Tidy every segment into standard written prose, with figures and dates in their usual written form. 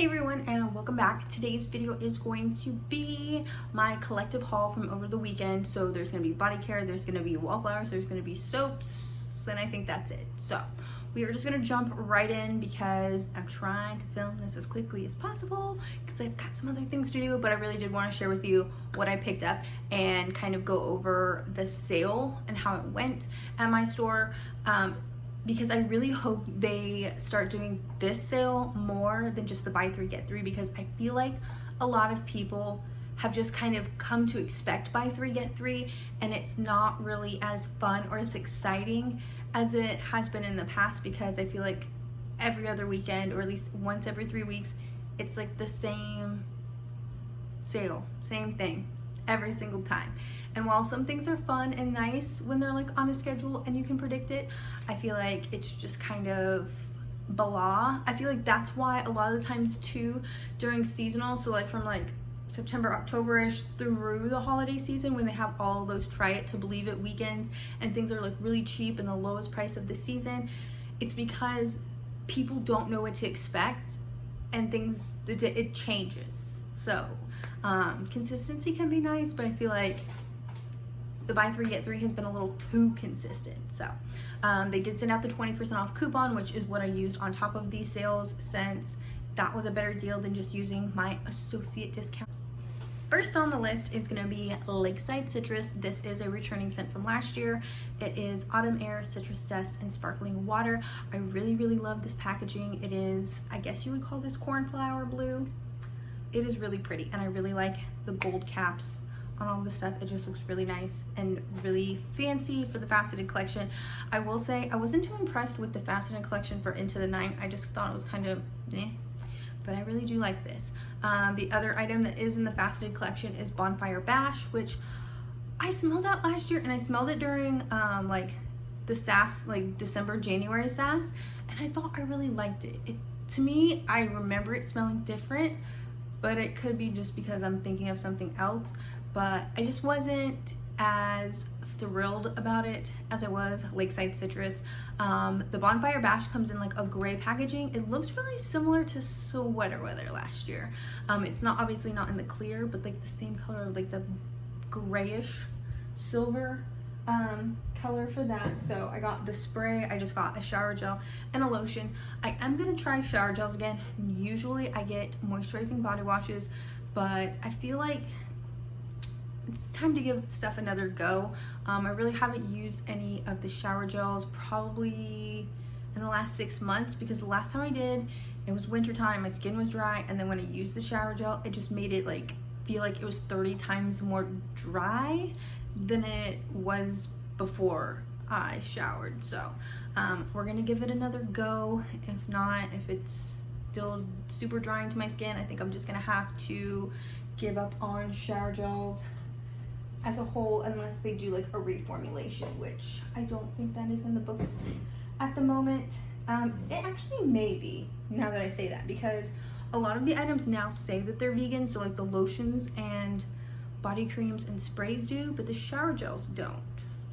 Hey everyone, and welcome back. Today's video is going to be my collective haul from over the weekend. So there's going to be body care, there's going to be Wallflowers, there's going to be soaps, and I think that's it. So we are just going to jump right in because I'm trying to film this as quickly as possible because I've got some other things to do, but I really did want to share with you what I picked up and kind of go over the sale and how it went at my store. Because I really hope they start doing this sale more than just the buy three get three, because I feel like a lot of people have just kind of come to expect buy three get three, and it's not really as fun or as exciting as it has been in the past, because I feel like every other weekend, or at least once every 3 weeks, it's like the same sale, same thing every single time. And while some things are fun and nice when they're like on a schedule and you can predict it, I feel like it's just kind of blah. I feel like that's why a lot of the times too during seasonal, so like from like September, October-ish through the holiday season, when they have all those try it to believe it weekends and things are like really cheap and the lowest price of the season, it's because people don't know what to expect and things, it changes. So consistency can be nice, but I feel like the buy three get three has been a little too consistent. So they did send out the 20% off coupon, which is what I used on top of these sales, since that was a better deal than just using my associate discount. First on the list is going to be Lakeside Citrus. This is a returning scent from last year. It is Autumn Air, Citrus Zest, and Sparkling Water. I really love this packaging. It is, I guess you would call this cornflower blue. It is really pretty, and I really like the gold caps on all this stuff. It just looks really nice and really fancy for the faceted collection. I will say I wasn't too impressed with the faceted collection for Into the Night. I just thought it was kind of eh, but I really do like this. The other item that is in the faceted collection is Bonfire Bash, which I smelled that last year, and I smelled it during like the SAS, like December, January SAS, and I thought I really liked it. To me, I remember it smelling different, but it could be just because I'm thinking of something else. But I just wasn't as thrilled about it as I was Lakeside Citrus. The Bonfire Bash comes in like a gray packaging. It looks really similar to Sweater Weather last year. It's not, obviously not in the clear, but like the same color of like the grayish silver color for that. So I got the spray, I just got a shower gel and a lotion. I am gonna try shower gels again. Usually I get moisturizing body washes, but I feel like it's time to give stuff another go. I really haven't used any of the shower gels probably in the last 6 months, because the last time I did, it was winter time, my skin was dry, and then when I used the shower gel, it just made it like feel like it was 30 times more dry than it was before I showered. So we're gonna give it another go. If not, if it's still super drying to my skin, I think I'm just gonna have to give up on shower gels as a whole, unless they do like a reformulation, which I don't think that is in the books at the moment. It actually may be, now that I say that, because a lot of the items now say that they're vegan, so like the lotions and body creams and sprays do, but the shower gels don't.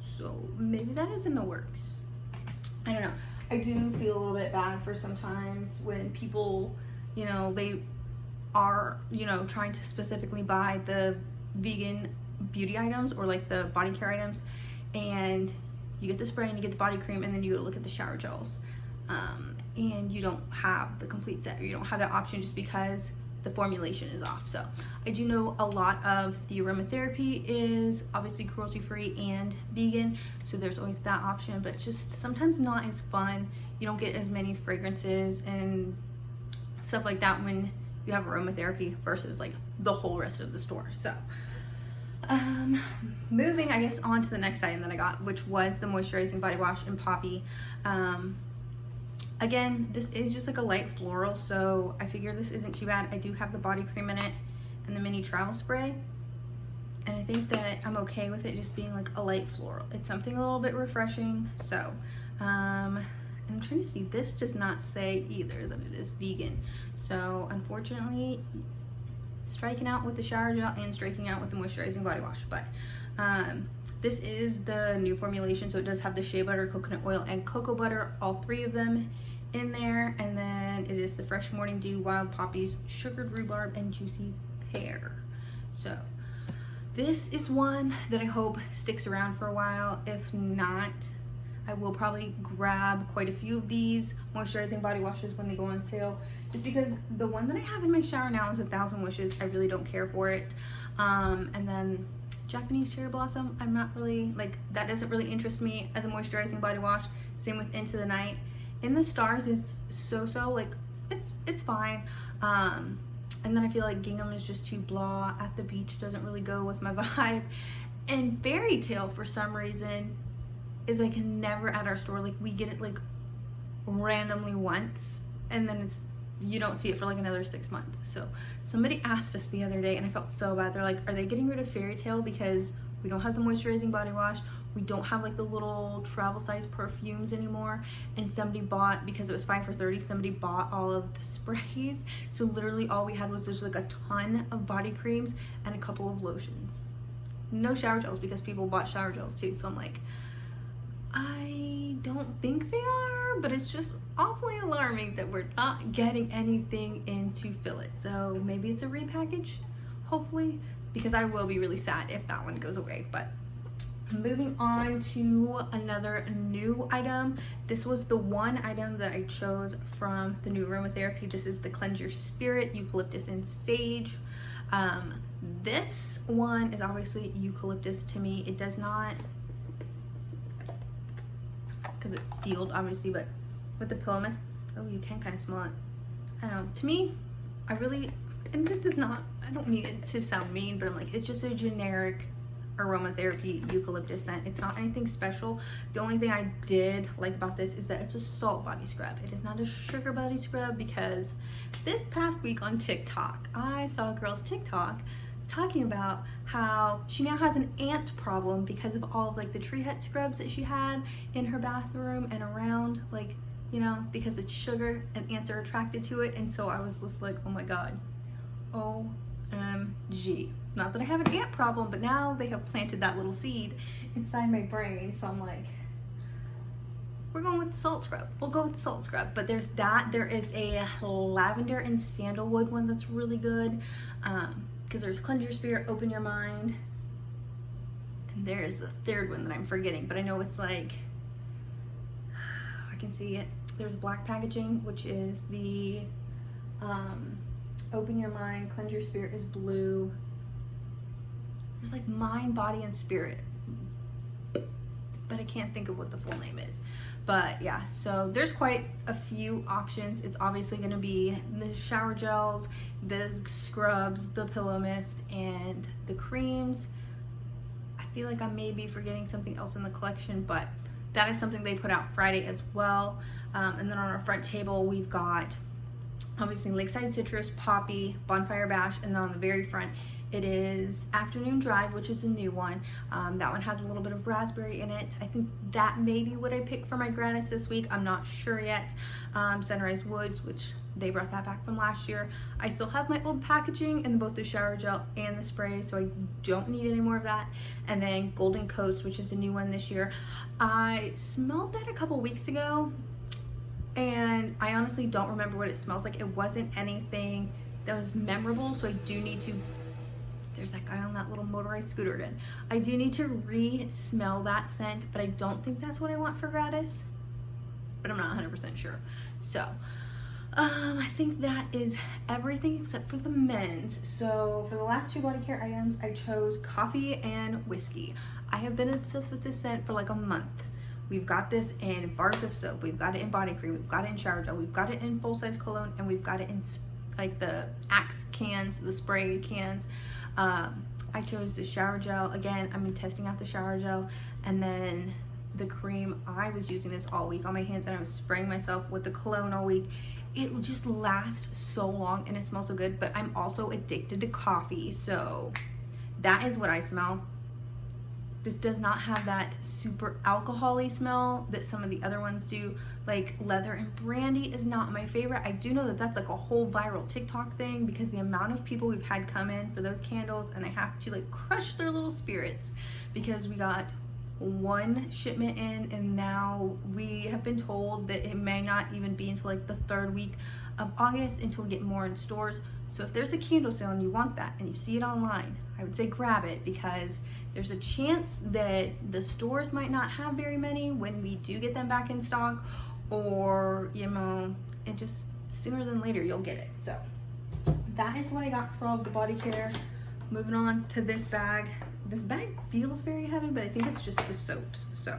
So maybe that is in the works. I don't know. I do feel a little bit bad for sometimes when people, you know, they are, you know, trying to specifically buy the vegan beauty items or like the body care items, and you get the spray and you get the body cream, and then you go look at the shower gels, and you don't have the complete set, or you don't have that option just because the formulation is off. So I do know a lot of the aromatherapy is obviously cruelty free and vegan, so there's always that option, but it's just sometimes not as fun. You don't get as many fragrances and stuff like that when you have aromatherapy versus like the whole rest of the store. So moving, I guess, on to the next item that I got, which was the moisturizing body wash in Poppy. Again, this is just like a light floral, so I figure this isn't too bad. I do have the body cream in it and the mini travel spray, and I think that I'm okay with it just being like a light floral. It's something a little bit refreshing. So I'm trying to see, this does not say either that it is vegan, so unfortunately striking out with the shower gel and striking out with the moisturizing body wash. But this is the new formulation, so it does have the shea butter, coconut oil, and cocoa butter, all three of them in there. And then it is the Fresh Morning Dew Wild Poppies Sugared Rhubarb and Juicy Pear. So this is one that I hope sticks around for a while. If not, I will probably grab quite a few of these moisturizing body washes when they go on sale, just because the one that I have in my shower now is 1,000 Wishes. I really don't care for it. And then Japanese Cherry Blossom, I'm not really, like, that doesn't really interest me as a moisturizing body wash. Same with Into the Night. In the Stars is so-so, like, it's fine. And then I feel like Gingham is just too blah. At the Beach doesn't really go with my vibe. And Fairy Tale, for some reason, is like never at our store. Like, we get it like randomly once, and then you don't see it for like another 6 months. So somebody asked us the other day, and I felt so bad. They're like, are they getting rid of Fairy Tale because we don't have the moisturizing body wash? We don't have like the little travel size perfumes anymore. And somebody bought, because it was 5 for 30, somebody bought all of the sprays. So literally all we had was just like a ton of body creams and a couple of lotions. No shower gels, because people bought shower gels too. So I'm like, I don't think they are, but it's just awfully alarming that we're not getting anything in to fill it. So maybe it's a repackage, hopefully, because I will be really sad if that one goes away. But moving on to another new item. This was the one item that I chose from the new aromatherapy. This is the Cleanse Your Spirit Eucalyptus and Sage. This one is obviously eucalyptus to me. It does not, because it's sealed obviously, but with the pillow mist, oh, you can kind of smell it. I don't know, to me, I really, and this does not, I don't mean it to sound mean, but I'm like, it's just a generic aromatherapy eucalyptus scent. It's not anything special. The only thing I did like about this is that it's a salt body scrub. It is not a sugar body scrub, because this past week on TikTok, I saw a girl's TikTok talking about how she now has an ant problem because of all of like the tree hut scrubs that she had in her bathroom and around, like, you know, because it's sugar and ants are attracted to it. And so I was just like, oh my god, OMG. Not that I have an ant problem, but now they have planted that little seed inside my brain. So I'm like, we're going with the salt scrub. We'll go with the salt scrub. But there's that. There is a lavender and sandalwood one that's really good. Because there's Cleanse Your Spirit, Open Your Mind. And there is the third one that I'm forgetting. But I know it's like, I can see it. There's black packaging, which is the Open Your Mind. Cleanse Your Spirit is blue. There's like Mind, Body, and Spirit, but I can't think of what the full name is. But yeah, so there's quite a few options. It's obviously going to be the shower gels, the scrubs, the pillow mist, and the creams. I feel like I may be forgetting something else in the collection, but that is something they put out Friday as well. And then on our front table, we've got obviously Lakeside Citrus, Poppy, Bonfire Bash, and then on the very front, it is Afternoon Drive, which is a new one. That one has a little bit of raspberry in it. I think that may be what I picked for my gratis this week. I'm not sure yet. Sunrise Woods, which they brought that back from last year. I still have my old packaging in both the shower gel and the spray, so I don't need any more of that. And then Golden Coast, which is a new one this year. I smelled that a couple weeks ago, and I honestly don't remember what it smells like. It wasn't anything that was memorable, so I do need to, there's that guy on that little motorized scooter again. I do need to re-smell that scent, but I don't think that's what I want for gratis, but I'm not 100% sure. So I think that is everything except for the men's. So for the last two body care items, I chose coffee and whiskey. I have been obsessed with this scent for like a month. We've got this in bars of soap, we've got it in body cream, we've got it in shower gel, we've got it in full-size cologne, and we've got it in like the Axe cans, the spray cans. I chose the shower gel. Again, I've been testing out the shower gel, and then the cream. I was using this all week on my hands, and I was spraying myself with the cologne all week. It will just last so long, and it smells so good. But I'm also addicted to coffee, so that is what I smell. This does not have that super alcohol-y smell that some of the other ones do. Like leather and brandy is not my favorite. I do know that that's like a whole viral TikTok thing, because the amount of people we've had come in for those candles, and I have to like crush their little spirits, because we got one shipment in, and now we have been told that it may not even be until like the 3rd week of August until we get more in stores. So if there's a candle sale and you want that and you see it online, I would say grab it, because there's a chance that the stores might not have very many when we do get them back in stock, or you know, it just sooner than later you'll get it. So that is what I got from the body care. Moving on to this bag. This bag feels very heavy, but I think it's just the soaps. So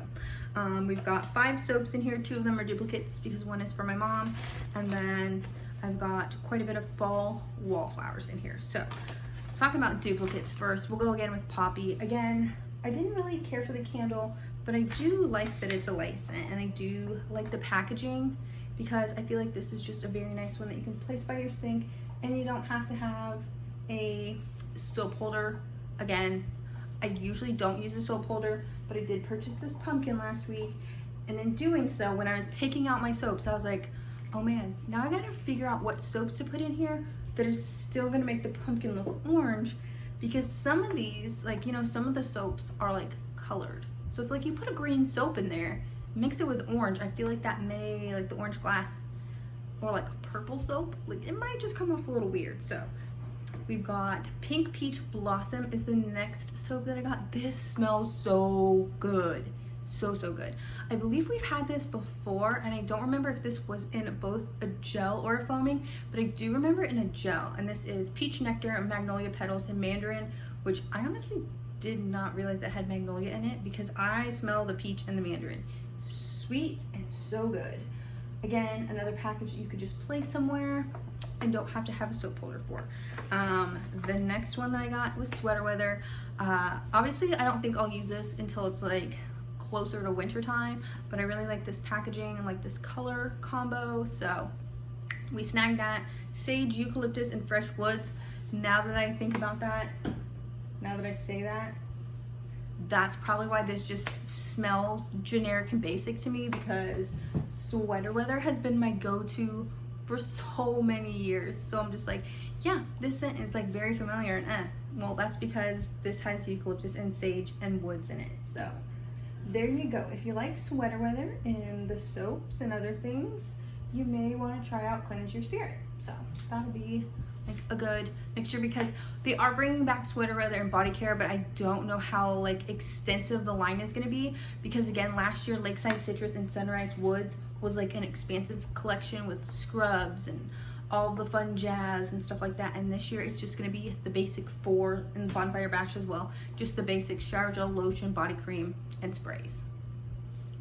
we've got 5 soaps in here. 2 of them are duplicates because one is for my mom, and then I've got quite a bit of fall wallflowers in here. So talking about duplicates first, we'll go again with Poppy. Again, I didn't really care for the candle, but I do like that it's a light scent, and I do like the packaging, because I feel like this is just a very nice one that you can place by your sink, and you don't have to have a soap holder. Again, I usually don't use a soap holder, but I did purchase this pumpkin last week, and in doing so, when I was picking out my soaps, I was like, oh man, now I gotta figure out what soaps to put in here that is still gonna make the pumpkin look orange, because some of these, like, you know, some of the soaps are like colored. So if like you put a green soap in there, mix it with orange, I feel like that may, like the orange glass, or like purple soap, like it might just come off a little weird. So we've got Pink Peach Blossom is the next soap that I got. This smells so good. So good. I believe we've had this before, and I don't remember if this was in both a gel or a foaming, but I do remember it in a gel. And this is Peach Nectar, Magnolia Petals, and Mandarin, which I honestly did not realize it had magnolia in it, because I smell the peach and the mandarin. Sweet and so good. Again, another package that you could just place somewhere and don't have to have a soap holder for. The next one that I got was Sweater Weather. Obviously, I don't think I'll use this until it's like closer to winter time, but I really like this packaging and like this color combo, so we snagged that. Sage, eucalyptus, and fresh woods. Now that I think about that, now that I say that, that's probably why this just smells generic and basic to me, because Sweater Weather has been my go-to for so many years. So I'm just like, yeah, this scent is like very familiar, and well, that's because this has eucalyptus and sage and woods in it. So there you go. If you like Sweater Weather and the soaps and other things, you may want to try out Cleanse Your Spirit. So that'll be like a good mixture, because they are bringing back Sweater Weather and body care, but I don't know how like extensive the line is going to be, because again, last year Lakeside Citrus and Sunrise Woods was like an expansive collection with scrubs and all the fun jazz and stuff like that, and this year it's just going to be the basic 4, and Bonfire Bash as well, just the basic shower gel, lotion, body cream, and sprays.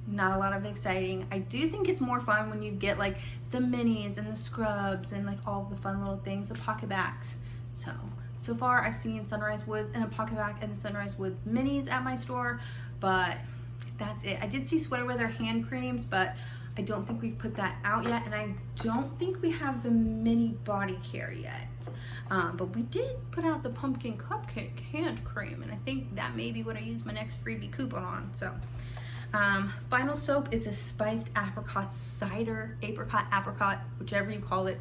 Not a lot of exciting. I do think it's more fun when you get like the minis and the scrubs and like all the fun little things, the pocket backs. So far I've seen Sunrise Woods and a pocket back and Sunrise Wood minis at my store, but that's it. I did see Sweater Weather hand creams, but I don't think we've put that out yet, and I don't think we have the mini body care yet. But we did put out the pumpkin cupcake hand cream, and I think that may be what I use my next freebie coupon on. So final soap is a spiced apricot cider, apricot, whichever you call it.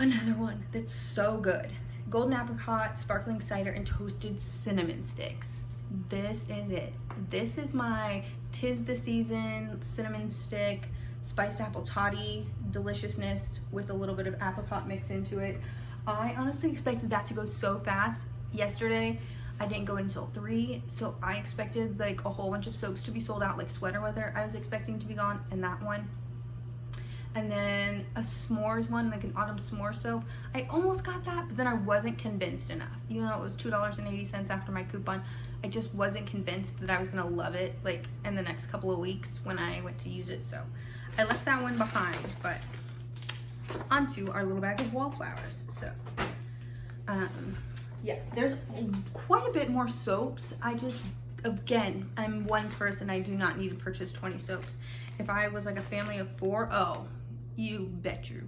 Another one that's so good. Golden apricot, sparkling cider, and toasted cinnamon sticks. This is it. This is my 'tis the season cinnamon stick, spiced apple toddy deliciousness with a little bit of apricot mix into it. I honestly expected that to go so fast. Yesterday, I didn't go until 3, so I expected like a whole bunch of soaps to be sold out, like Sweater Weather I was expecting to be gone, and that one. And then a s'mores one, like an autumn s'more soap. I almost got that, but then I wasn't convinced enough. Even though it was $2.80 after my coupon, I just wasn't convinced that I was gonna love it like in the next couple of weeks when I went to use it. So I left that one behind, but onto our little bag of Wallflowers. So yeah, there's quite a bit more soaps. Again, I'm one person, I do not need to purchase 20 soaps. If I was like a family of 4, oh, you bet your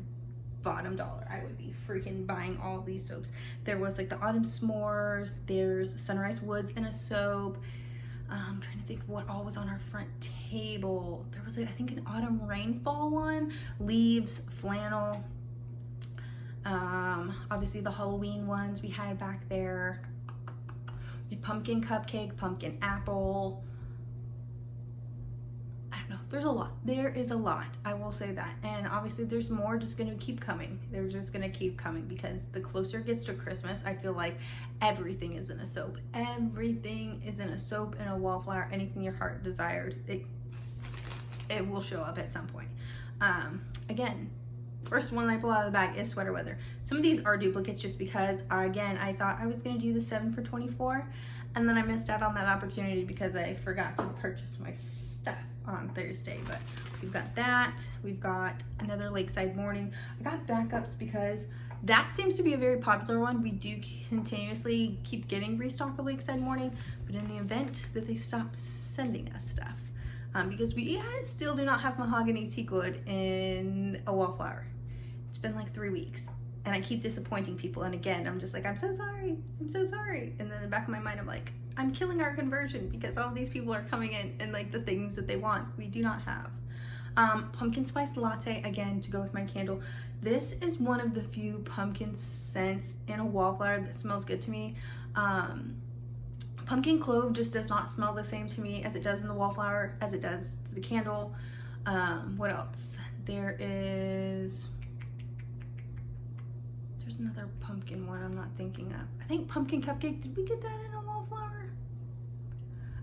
bottom dollar I would be freaking buying all these soaps. There was like the autumn s'mores, there's Sunrise Woods in a soap. I'm trying to think of what all was on our front table. There was like, I think an autumn rainfall one, leaves, flannel. Obviously the Halloween ones we had back there. Pumpkin cupcake, pumpkin apple, there's a lot. There is a lot, I will say that. And obviously there's more just going to keep coming. They're just going to keep coming because the closer it gets to Christmas, I feel like everything is in a soap. Everything is in a soap and a wallflower. Anything your heart desires, it will show up at some point. Again, first one I pull out of the bag is sweater weather. Some of these are duplicates just because, again, I thought I was going to do the 7 for $24, and then I missed out on that opportunity because I forgot to purchase my stuff on Thursday. But we've got that. We've got another Lakeside Morning. I got backups because that seems to be a very popular one. We do continuously keep getting restock of Lakeside Morning, but in the event that they stop sending us stuff, because we still do not have mahogany teakwood in a wallflower. It's been like 3 weeks and I keep disappointing people, and again I'm just like, I'm so sorry, I'm so sorry. And then in the back of my mind I'm like, I'm killing our conversion because all these people are coming in and like the things that they want we do not have. Pumpkin spice latte, again, to go with my candle. This is one of the few pumpkin scents in a wallflower that smells good to me. Pumpkin clove just does not smell the same to me as it does in the wallflower, as it does to the candle. What else? There's another pumpkin one I'm not thinking of. I think pumpkin cupcake. Did we get that in a wallflower?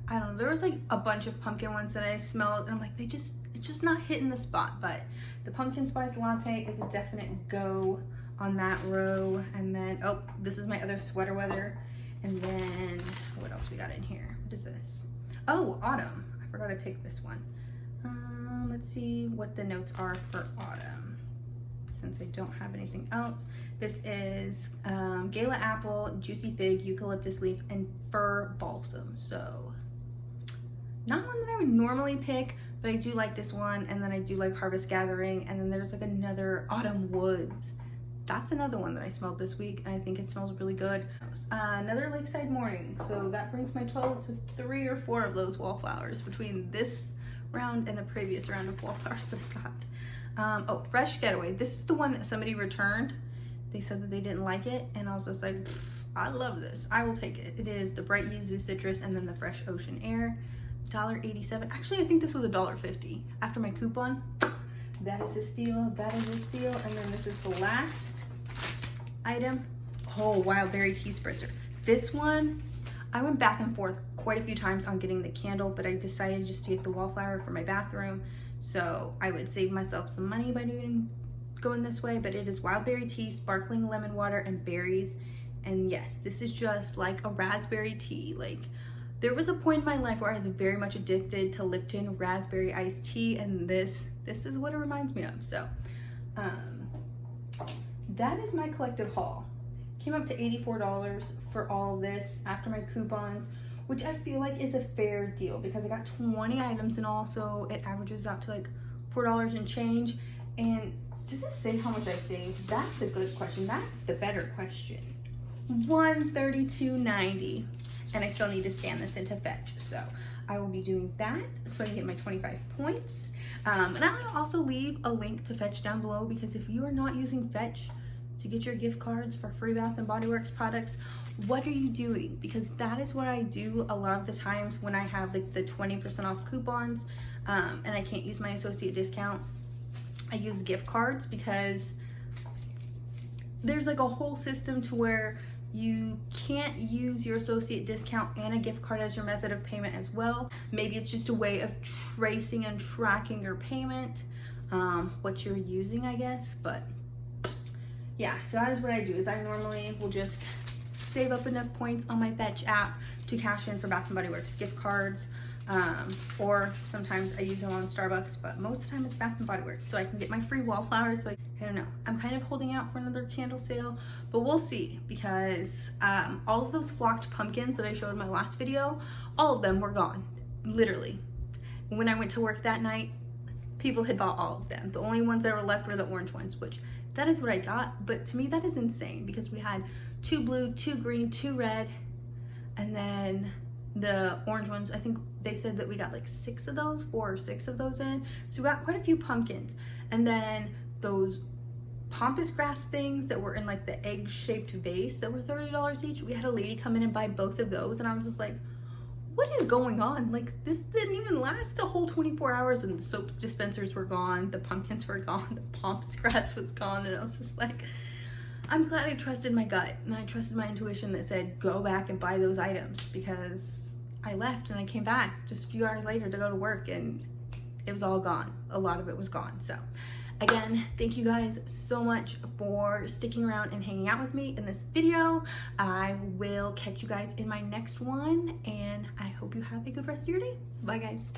I don't know. There was like a bunch of pumpkin ones that I smelled and I'm like, it's just not hitting the spot. But the pumpkin spice latte is a definite go on that row. And then, oh, this is my other sweater weather. And then what else we got in here? What is this? Oh, autumn. I forgot I picked this one. Let's see what the notes are for autumn, since I don't have anything else. This is Gala apple, juicy fig, eucalyptus leaf, and fir balsam. So not one that I would normally pick, but I do like this one. And then I do like Harvest Gathering. And then there's like another Autumn Woods. That's another one that I smelled this week, and I think it smells really good. Another Lakeside Morning. So that brings my total to 3 or 4 of those wallflowers between this round and the previous round of wallflowers that I got. Oh, Fresh Getaway. This is the one that somebody returned. They said that they didn't like it, and I was just like, I love this. I will take it. It is the Bright Yuzu Citrus and then the Fresh Ocean Air. $1.87. Actually, I think this was $1.50 after my coupon. That is a steal. That is a steal. And then this is the last item. Oh, Wild Berry Tea Spritzer. This one, I went back and forth quite a few times on getting the candle, but I decided just to get the wallflower for my bathroom. So I would save myself some money by going this way. But it is wild berry tea, sparkling lemon water, and berries. And yes, this is just like a raspberry tea. Like, there was a point in my life where I was very much addicted to Lipton raspberry iced tea, and this is what it reminds me of. So that is my collective haul. Came up to $84 for all of this after my coupons, which I feel like is a fair deal because I got 20 items in all, so it averages out to like $4 and change. And does it say how much I saved? That's a good question. That's the better question. $132.90. And I still need to scan this into Fetch. So I will be doing that so I can get my 25 points. And I'm gonna also leave a link to Fetch down below, because if you are not using Fetch to get your gift cards for free Bath & Body Works products, what are you doing? Because that is what I do a lot of the times when I have like the 20% off coupons and I can't use my associate discount. I use gift cards because there's like a whole system to where you can't use your associate discount and a gift card as your method of payment as well. Maybe it's just a way of tracing and tracking your payment, what you're using, I guess. But yeah, so that is what I do, is I normally will just save up enough points on my Fetch app to cash in for Bath & Body Works gift cards, or sometimes I use them on Starbucks, but most of the time it's Bath & Body Works, so I can get my free wallflowers. Like, I don't know, I'm kind of holding out for another candle sale, but we'll see, because all of those flocked pumpkins that I showed in my last video, all of them were gone, literally. When I went to work that night, people had bought all of them. The only ones that were left were the orange ones, which that is what I got, but to me that is insane, because we had 2 blue, 2 green, 2 red, and then the orange ones, I think they said that we got like 6 of those, 4 or 6 of those in, so we got quite a few pumpkins. And then those pampas grass things that were in like the egg-shaped vase that were $30 each, we had a lady come in and buy both of those, and I was just like, what is going on? Like, this didn't even last a whole 24 hours and the soap dispensers were gone, the pumpkins were gone, the pomps grass was gone, and I was just like, I'm glad I trusted my gut and I trusted my intuition that said go back and buy those items, because I left and I came back just a few hours later to go to work and it was all gone. A lot of it was gone. So again, thank you guys so much for sticking around and hanging out with me in this video. I will catch you guys in my next one, and I hope you have a good rest of your day. Bye guys.